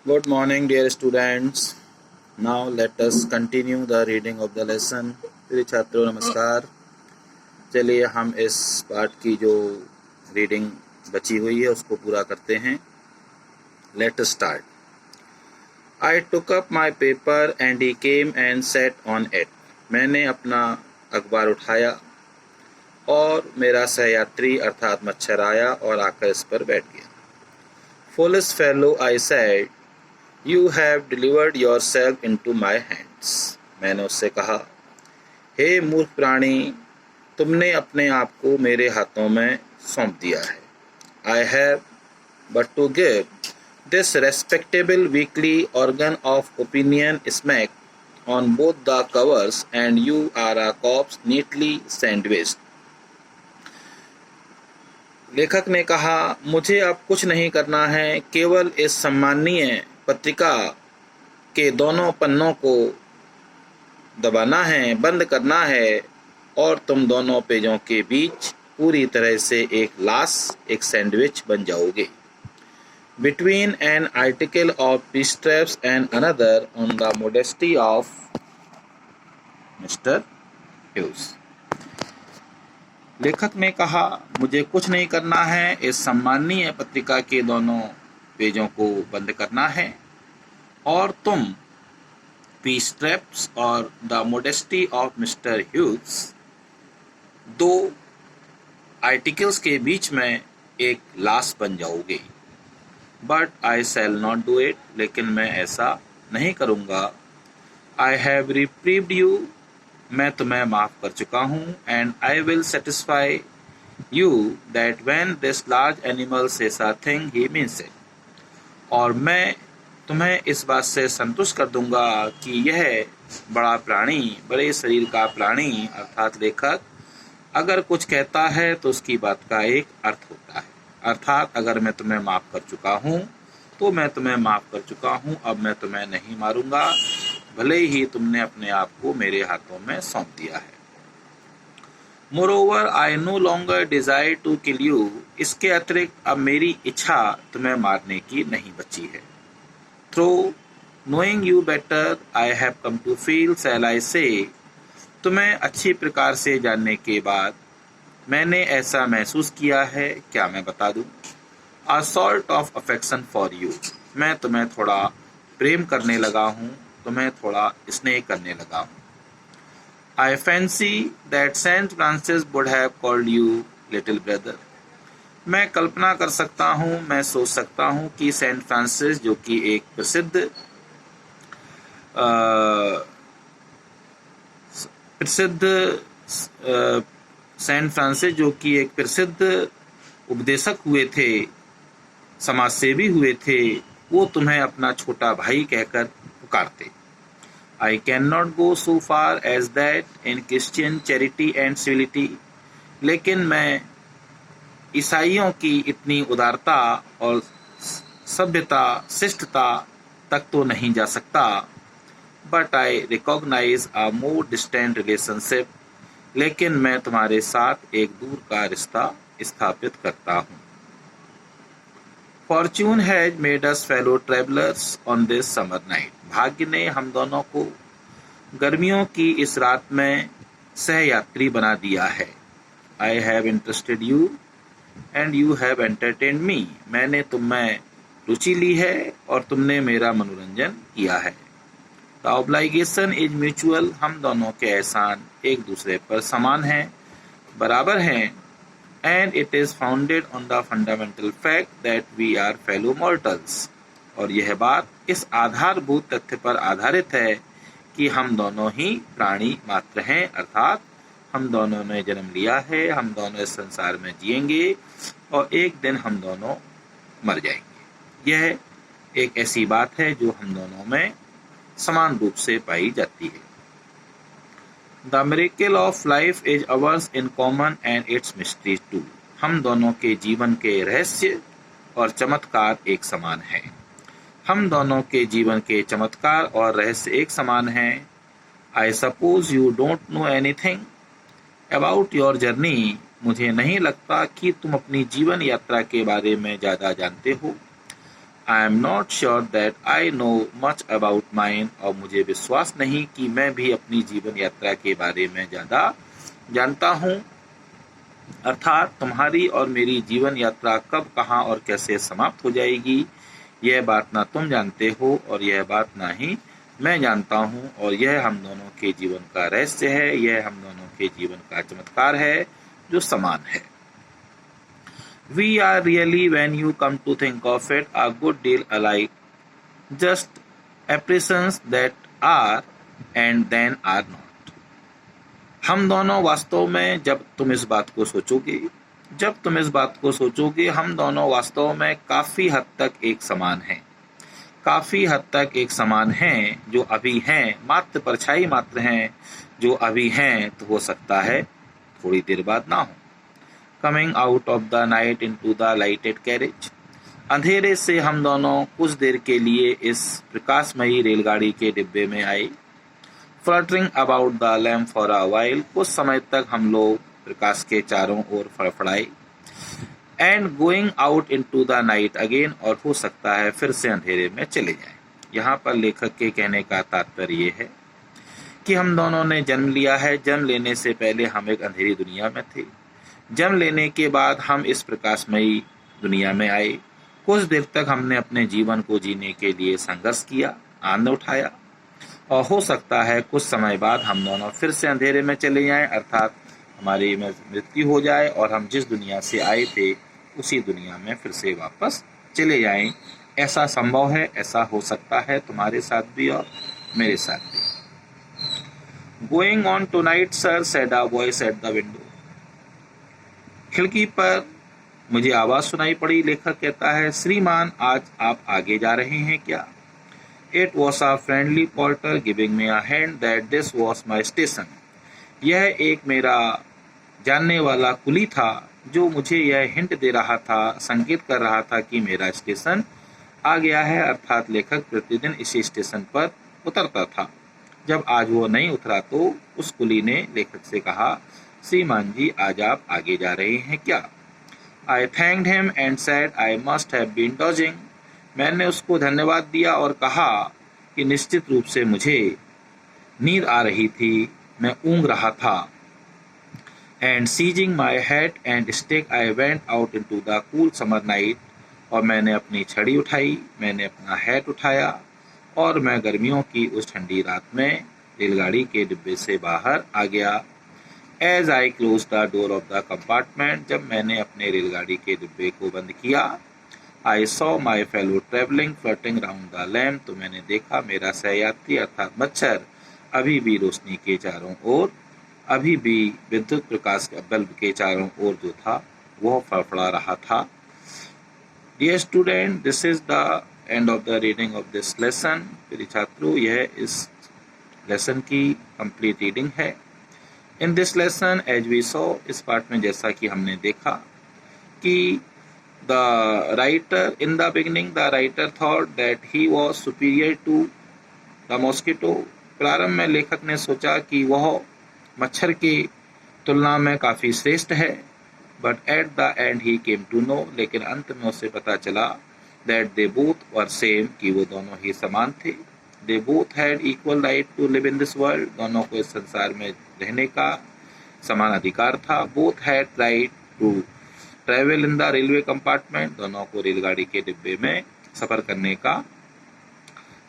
Good morning, dear students. Now let us continue the reading of the lesson. प्रिय छात्रों नमस्कार। चलिए हम इस पाठ की जो रीडिंग बची हुई है उसको पूरा करते हैं। Let us start. I took up my paper and he came and sat on it. मैंने अपना अखबार उठाया और मेरा सहयात्री अर्थात मच्छर आया और आकर इस पर बैठ गया। Foolish fellow, I said. You have delivered yourself into my hands. मैंने उससे कहा, हे मूर्ख प्राणी, तुमने अपने आप को मेरे हाथों में सौंप दिया है। I have but to give this respectable weekly organ of opinion smack on both the covers and you are a corpse neatly sandwiched. लेखक ने कहा, मुझे अब कुछ नहीं करना है, केवल इस सम्माननीय पत्रिका के दोनों पन्नों को दबाना है, बंद करना है और तुम दोनों पेजों के बीच पूरी तरह से एक लाश, एक सैंडविच बन जाओगे। Between an article of Peastraps and another on the modesty of Mr. Hughes. लेखक ने कहा, मुझे कुछ नहीं करना है, इस सम्माननीय पत्रिका के दोनों पेजों को बंद करना है और तुम पीस ट्रैप्स और the modesty of mister huge दो आर्टिकल्स के बीच में एक लाश बन जाओगे। But I shall not do it, लेकिन मैं ऐसा नहीं करूँगा। आई हैव रिप्रीव्ड यू, मैं तुम्हें माफ़ कर चुका हूँ। And I will satisfy you that when this large animal says a thing he means it, और मैं तुम्हें इस बात से संतुष्ट कर दूंगा कि यह बड़ा प्राणी, बड़े शरीर का प्राणी अर्थात लेखक अगर कुछ कहता है तो उसकी बात का एक अर्थ होता है। अर्थात अगर मैं तुम्हें माफ़ कर चुका हूँ तो मैं तुम्हें माफ़ कर चुका हूँ, अब मैं तुम्हें नहीं मारूंगा, भले ही तुमने अपने आप को मेरे हाथों में सौंप दिया है। Moreover, I no longer desire to kill you. इसके अतिरिक्त अब मेरी इच्छा तुम्हें मारने की नहीं बची है। Through knowing you better, I have come to feel, shall I say, तुम्हें अच्छी प्रकार से जानने के बाद मैंने ऐसा महसूस किया है, क्या मैं बता दूं? A sort of affection for you. मैं तुम्हें थोड़ा प्रेम करने लगा हूँ, तुम्हें थोड़ा स्नेह करने लगा हूँ। I fancy that Saint Francis would have called you little brother. मैं कल्पना कर सकता हूँ, मैं सोच सकता हूँ कि सेंट फ्रांसिस जो कि एक प्रसिद्ध उपदेशक हुए थे, समाजसेवी हुए थे, वो तुम्हें अपना छोटा भाई कहकर पुकारते। I cannot go so far as that in Christian charity and civility. लेकिन मैं ईसाइयों की इतनी उदारता और सभ्यता, शिष्टता तक तो नहीं जा सकता। But I recognize a more distant relationship. लेकिन मैं तुम्हारे साथ एक दूर का रिश्ता स्थापित करता हूँ। Fortune has made us fellow travelers on this summer night. भाग्य ने हम दोनों को गर्मियों की इस रात में सहयात्री बना दिया है। I have interested you and you have entertained me. मैंने तुम में रुचि ली है और तुमने मेरा मनोरंजन किया है। The obligation is mutual. हम दोनों के एहसान एक दूसरे पर समान हैं, बराबर हैं। And it is founded on the fundamental fact that we are fellow mortals. और यह बात इस आधारभूत तथ्य पर आधारित है कि हम दोनों ही प्राणी मात्र हैं, अर्थात हम दोनों ने जन्म लिया है, हम दोनों इस संसार में जिएंगे और एक दिन हम दोनों मर जाएंगे। यह एक ऐसी बात है जो हम दोनों में समान रूप से पाई जाती है। The miracle of life is ours in common and its mystery too. हम दोनों के जीवन के रहस्य और चमत्कार एक समान है। हम दोनों के जीवन के चमत्कार और रहस्य एक समान हैं। I suppose you don't know anything about your journey. मुझे नहीं लगता कि तुम अपनी जीवन यात्रा के बारे में ज़्यादा जानते हो। I am not sure that I know much about mine, और मुझे विश्वास नहीं कि मैं भी अपनी जीवन यात्रा के बारे में ज़्यादा जानता हूँ। अर्थात तुम्हारी और मेरी जीवन यात्रा कब, कहाँ और कैसे समाप्त हो जाएगी, यह बात ना तुम जानते हो और यह बात ना ही मैं जानता हूँ, और यह हम दोनों के जीवन का रहस्य है, यह हम दोनों के जीवन का चमत्कार है जो समान है। We are really, when you come to think of it, a good deal alike, just impressions that are and then are not. हम दोनों वास्तव में, जब तुम इस बात को सोचोगे, हम दोनों वास्तव में काफी हद तक एक समान हैं, जो अभी हैं, मात्र परछाई मात्र हैं, जो अभी हैं, तो हो सकता है थोड़ी देर बाद ना हो। Coming out of the night into the lighted carriage, अंधेरे से हम दोनों कुछ देर के लिए इस प्रकाशमयी रेलगाड़ी के डिब्बे में आए। Fluttering about the lamp for a while, कुछ समय तक हम लोग प्रकाश के चारों ओर फड़फड़ाए। And going out into the night again, और हो सकता है फिर से अंधेरे में चले जाएं। यहाँ पर लेखक के कहने का तात्पर्य ये है कि हम दोनों ने जन्म लिया है। जन्म लेने से पहले हम एक अंधेरी दुनिया में थे। जन्म लेने के बाद हम इस प्रकाशमयी दुनिया में आए। कुछ देर तक हमने अपने जीवन को जीने के लिए संघर्ष किया, आनंद उठाया, और हो सकता है कुछ समय बाद हम दोनों फिर से अंधेरे में चले जाएं, अर्थात हमारी मृत्यु हो जाए और हम जिस दुनिया से आए थे उसी दुनिया में फिर से वापस चले जाएं। ऐसा संभव है, ऐसा हो सकता है तुम्हारे साथ भी और मेरे साथ भी। Going on tonight sir, said a voice at the window. खिड़की पर मुझे आवाज सुनाई पड़ी। लेखक कहता है, श्रीमान, आज आप आगे जा रहे हैं क्या? It was a friendly porter giving me a hand that this was my station. यह एक मेरा जानने वाला कुली था जो मुझे यह हिंट दे रहा था, संकेत कर रहा था कि मेरा स्टेशन आ गया है। अर्थात लेखक प्रतिदिन इसी स्टेशन पर उतरता था। जब आज वो नहीं उतरा तो उस कुली ने लेखक से कहा, श्रीमान जी, आज आप आगे जा रहे हैं क्या? I thanked him and said I must have been dozing. मैंने उसको धन्यवाद दिया और कहा कि निश्चित रूप से मुझे नींद आ रही थी, मैं ऊँग रहा था। And seizing my hat and stick, I went out into the cool summer night. और मैंने अपनी छड़ी उठाई, मैंने अपना हैट उठाया और मैं गर्मियों की उस ठंडी रात में रेलगाड़ी के डिब्बे से बाहर आ गया। As I closed the door of the compartment, जब मैंने अपने रेलगाड़ी के डिब्बे को बंद किया, I saw my fellow traveling flirting round the lamp, तो मैंने देखा मेरा सहयात्री अर्थात मच्छर अभी भी रोशनी के चारों ओर, अभी भी विद्युत प्रकाश के बल्ब के चारों ओर जो था वह फड़फड़ा रहा था। Dear student, this is the end of the reading of this lesson. प्रिय छात्रों, यह इस लेसन की कंप्लीट रीडिंग है। In this lesson, as we saw, इस पाठ में जैसा कि हमने देखा कि the writer, in the beginning, the writer thought that he was superior to the mosquito. प्रारंभ में लेखक ने सोचा कि वह मच्छर की तुलना में काफी श्रेष्ठ है। But at the end he came to know, लेकिन अंत में उसे पता चला that they both were same, कि वो दोनों ही समान थे। They both had equal right to live in this world. दोनों को इस संसार में रहने का समान अधिकार था। Both had right to travel in the railway compartment. दोनों को रेलगाड़ी के डिब्बे में सफर करने का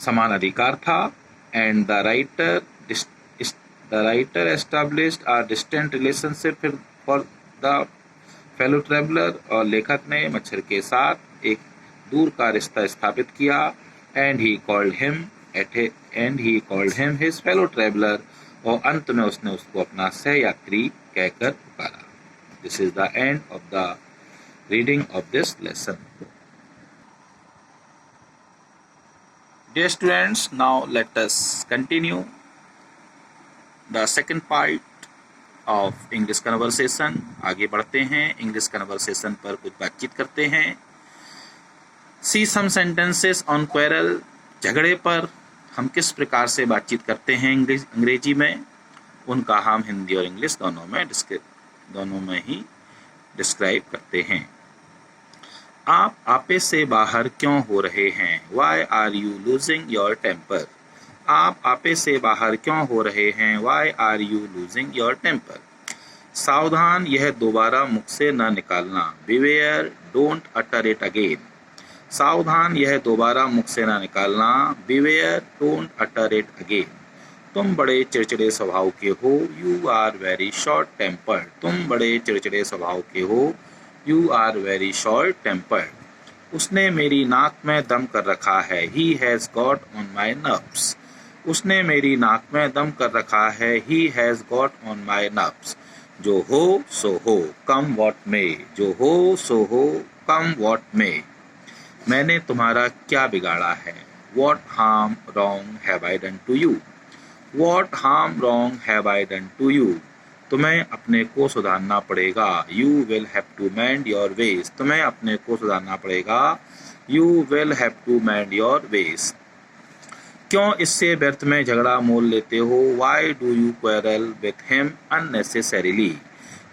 समान अधिकार था। And the writer established a distant relationship for the fellow traveler. और लेखक ने मच्छर के साथ एक दूर का रिश्ता स्थापित किया। And he called him his fellow traveler. और अंत में उसने उसको अपना सहयात्री कहकर पुकारा। This is the end of the reading of this lesson. Dear students, now let us continue the second part of English conversation. आगे बढ़ते हैं, English conversation पर कुछ बातचीत करते हैं। See some sentences on quarrel. झगड़े पर हम किस प्रकार से बातचीत करते हैं अंग्रेजी में, उनका हम हिंदी और इंग्लिश दोनों में ही डिस्क्राइब करते हैं। आप आपे से बाहर क्यों हो रहे हैं? Why are you losing your temper? आप आपे से बाहर क्यों हो रहे हैं? Why are you losing your temper? सावधान, यह दोबारा मुख से न निकालना। Beware, don't utter it again. सावधान, यह दोबारा मुख से न निकालना। Beware, don't utter it again. तुम बड़े चिड़चिड़े स्वभाव के हो। You are very short tempered. तुम बड़े चिड़चिड़े स्वभाव के हो। You are very short tempered. उसने मेरी नाक में दम कर रखा है। He has got on my nerves. उसने मेरी नाक में दम कर रखा है। He has got on my nerves. जो हो सो हो, come what may. जो हो सो हो, come what may. मैंने तुम्हारा क्या बिगाड़ा है? What harm wrong have I done to you? What harm wrong have I done to you? तुम्हें अपने को सुधारना पड़ेगा। You will have to mend your ways. तुम्हें अपने को सुधारना पड़ेगा। You will have to mend your ways. क्यों इससे व्यर्थ में झगड़ा मोल लेते हो? Why do you quarrel with him unnecessarily?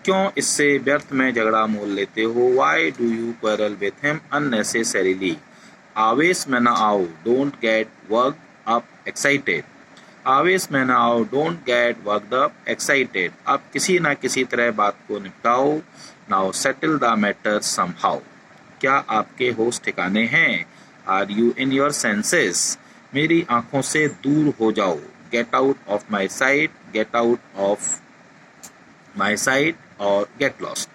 क्यों इससे व्यर्थ में झगड़ा मोल लेते हो? Why do you quarrel with him unnecessarily? आवेश में न आओ, don't get worked up excited. आवेश में न आओ, don't get worked up excited. अब किसी न किसी तरह बात को निपटाओ. Now settle the matter somehow. क्या आपके होश ठिकाने हैं? Are you in your senses? मेरी आंखों से दूर हो जाओ. Get out of my sight, get out of my sight और गेट लॉस्ट.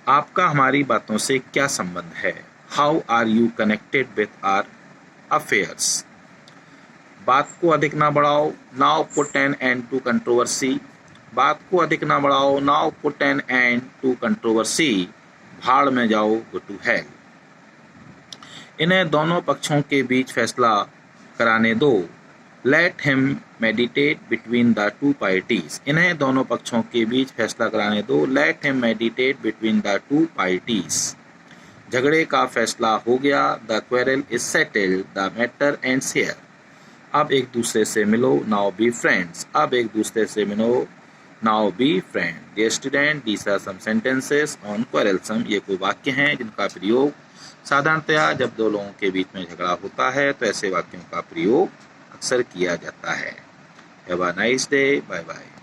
आपका हमारी बातों से क्या संबंध है? How are you connected with our affairs? बात को अधिक ना बढ़ाओ. Now put an end to controversy. बात को अधिक ना बढ़ाओ. Now put an end to controversy. भाड़ में जाओ, गो टू हेल. इन्हें दोनों पक्षों के बीच फैसला कराने दो. Let him meditate between the two parties. इन्हें दोनों पक्षों के बीच फैसला कराने दो. Let him meditate between the two parties. झगड़े का फैसला हो गया. The quarrel is settled. The matter ends here. अब एक दूसरे से मिलो. Now be friends. अब एक दूसरे से मिलो. Now be friend. Dear student, these are some sentences on quarrelsome. ये कोई वाक्य हैं जिनका प्रयोग साधारणतया जब दो लोगों के बीच में झगड़ा होता है तो ऐसे वाक्यों का प्रयोग अक्सर किया जाता है. Have a nice day. Bye bye.